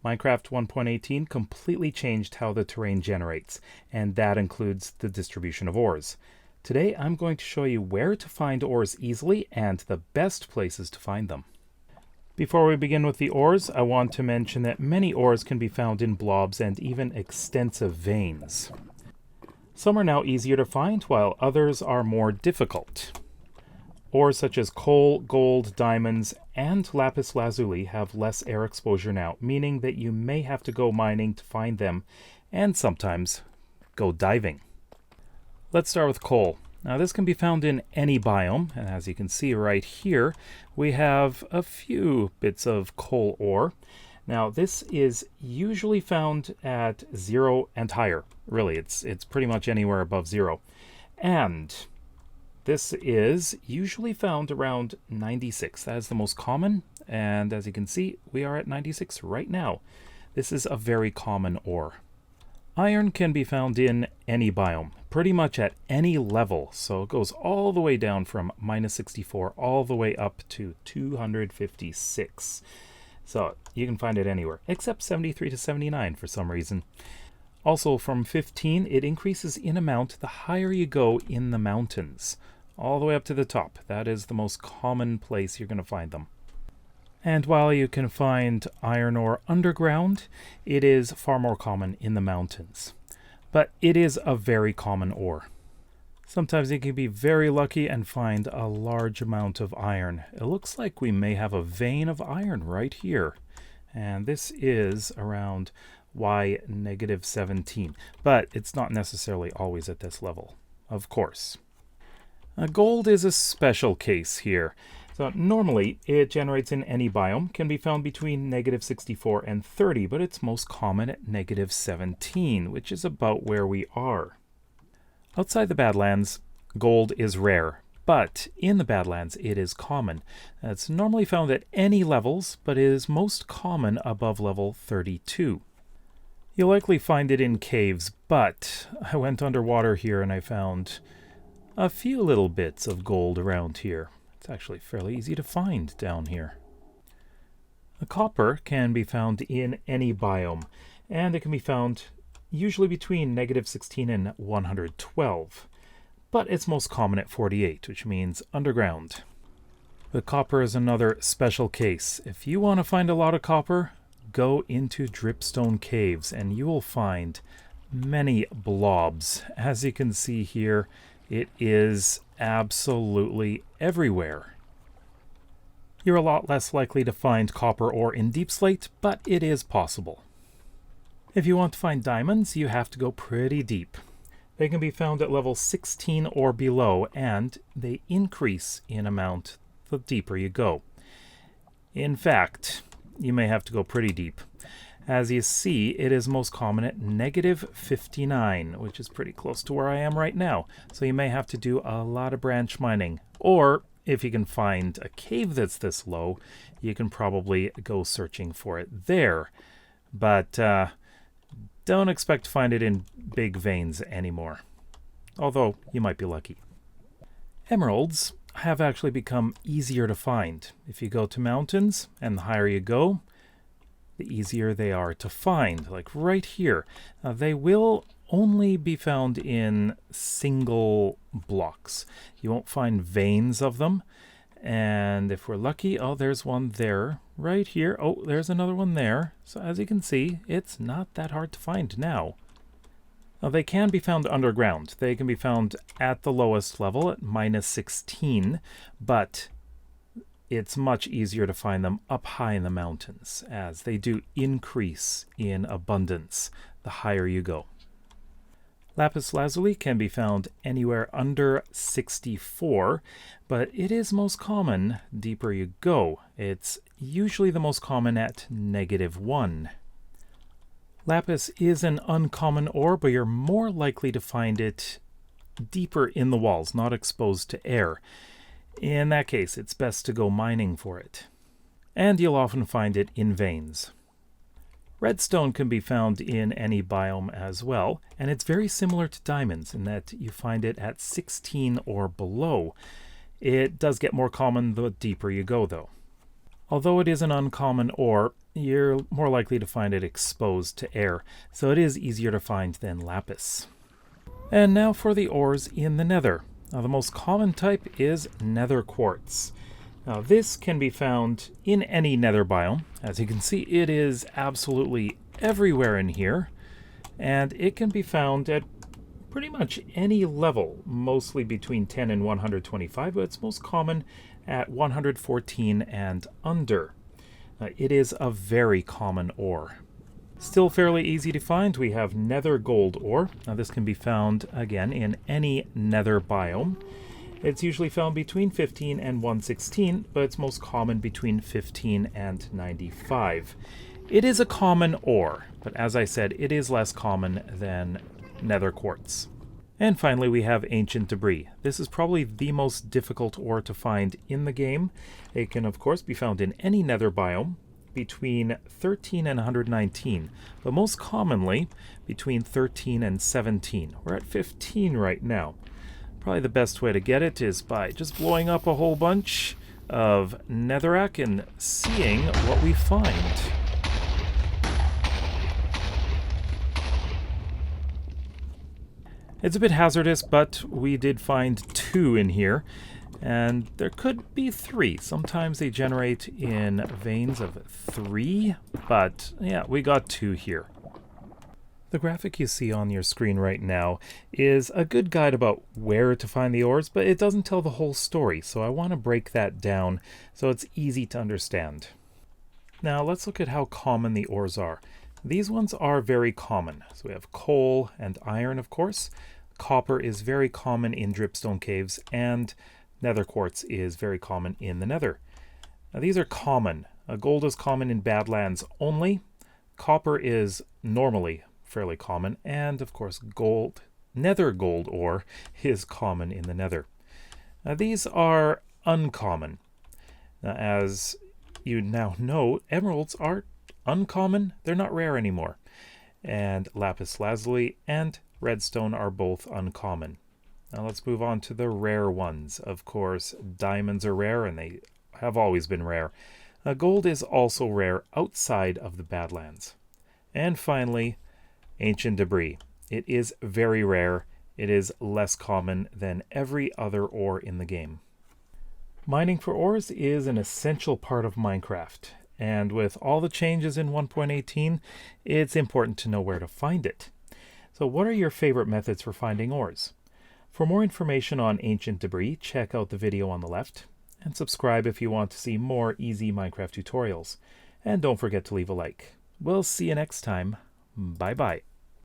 Minecraft 1.18 completely changed how the terrain generates, and that includes the distribution of ores. Today I'm going to show you where to find ores easily and the best places to find them. Before we begin with the ores, I want to mention that many ores can be found in blobs and even extensive veins. Some are now easier to find, while others are more difficult. Ores such as coal, gold, diamonds, and lapis lazuli have less air exposure now, meaning that you may have to go mining to find them, and sometimes go diving. Let's start with coal. Now this can be found in any biome, and as you can see right here, we have a few bits of coal ore. Now this is usually found at 0 and higher. Really, it's pretty much anywhere above 0. And this is usually found around 96. That is the most common, and as you can see, we are at 96 right now. This is a very common ore. Iron can be found in any biome, pretty much at any level, so it goes all the way down from -64 all the way up to 256. So you can find it anywhere, except 73 to 79 for some reason. Also, from 15, it increases in amount the higher you go in the mountains, all the way up to the top. That is the most common place you're going to find them. And while you can find iron ore underground, it is far more common in the mountains. But it is a very common ore. Sometimes you can be very lucky and find a large amount of iron. It looks like we may have a vein of iron right here. And this is around Y-17. But it's not necessarily always at this level, of course. Gold is a special case here. So normally it generates in any biome, can be found between -64 and 30, but it's most common at -17, which is about where we are. Outside the Badlands, gold is rare, but in the Badlands it is common. It's normally found at any levels, but is most common above level 32. You'll likely find it in caves, but I went underwater here and I found a few little bits of gold around here. It's actually fairly easy to find down here. The copper can be found in any biome, and it can be found usually between -16 and 112. But it's most common at 48, which means underground. The copper is another special case. If you want to find a lot of copper, go into dripstone caves, and you will find many blobs. As you can see here, it is absolutely everywhere. You're a lot less likely to find copper ore in deep slate, but it is possible. If you want to find diamonds, you have to go pretty deep. They can be found at level 16 or below, and they increase in amount the deeper you go. In fact, you may have to go pretty deep. As you see, it is most common at -59, which is pretty close to where I am right now. So you may have to do a lot of branch mining. Or, if you can find a cave that's this low, you can probably go searching for it there. But don't expect to find it in big veins anymore. Although, you might be lucky. Emeralds have actually become easier to find. If you go to mountains, and the higher you go, the easier they are to find, like right here. They will only be found in single blocks. You won't find veins of them. And if we're lucky, oh, there's one there, right here. Oh, there's another one there. So as you can see, it's not that hard to find now. Now, they can be found underground. They can be found at the lowest level at -16, but it's much easier to find them up high in the mountains, as they do increase in abundance the higher you go. Lapis lazuli can be found anywhere under 64, but it is most common deeper you go. It's usually the most common at -1. Lapis is an uncommon ore, but you're more likely to find it deeper in the walls, not exposed to air. In that case, it's best to go mining for it. And you'll often find it in veins. Redstone can be found in any biome as well, and it's very similar to diamonds in that you find it at 16 or below. It does get more common the deeper you go, though. Although it is an uncommon ore, you're more likely to find it exposed to air, so it is easier to find than lapis. And now for the ores in the nether. Now the most common type is Nether Quartz. Now this can be found in any nether biome. As you can see, it is absolutely everywhere in here, and it can be found at pretty much any level, mostly between 10 and 125, but it's most common at 114 and under. It is a very common ore. Still fairly easy to find, we have Nether Gold Ore. Now this can be found, again, in any nether biome. It's usually found between 15 and 116, but it's most common between 15 and 95. It is a common ore, but as I said, it is less common than Nether Quartz. And finally, we have Ancient Debris. This is probably the most difficult ore to find in the game. It can, of course, be found in any nether biome between 13 and 119, but most commonly between 13 and 17. We're at 15 right now. Probably the best way to get it is by just blowing up a whole bunch of netherrack and seeing what we find. It's a bit hazardous, but we did find 2 in here, and there could be 3. Sometimes they generate in veins of 3, but yeah, we got 2 here. The graphic you see on your screen right now is a good guide about where to find the ores, but it doesn't tell the whole story, so I want to break that down so it's easy to understand. Now let's look at how common the ores are. These ones are very common. So we have coal and iron, of course. Copper is very common in dripstone caves, and nether quartz is very common in the nether. Now these are common. Gold is common in Badlands only. Copper is normally fairly common, and of course nether gold ore is common in the nether. Now these are uncommon. Now, as you now know, emeralds are uncommon, they're not rare anymore. And Lapis Lazuli and Redstone are both uncommon. Now let's move on to the rare ones. Of course, diamonds are rare, and they have always been rare. Gold is also rare outside of the Badlands. And finally, Ancient Debris. It is very rare. It is less common than every other ore in the game. Mining for ores is an essential part of Minecraft. And with all the changes in 1.18, it's important to know where to find it. So what are your favorite methods for finding ores? For more information on Ancient Debris, check out the video on the left, and subscribe if you want to see more easy Minecraft tutorials. And don't forget to leave a like. We'll see you next time. Bye-bye.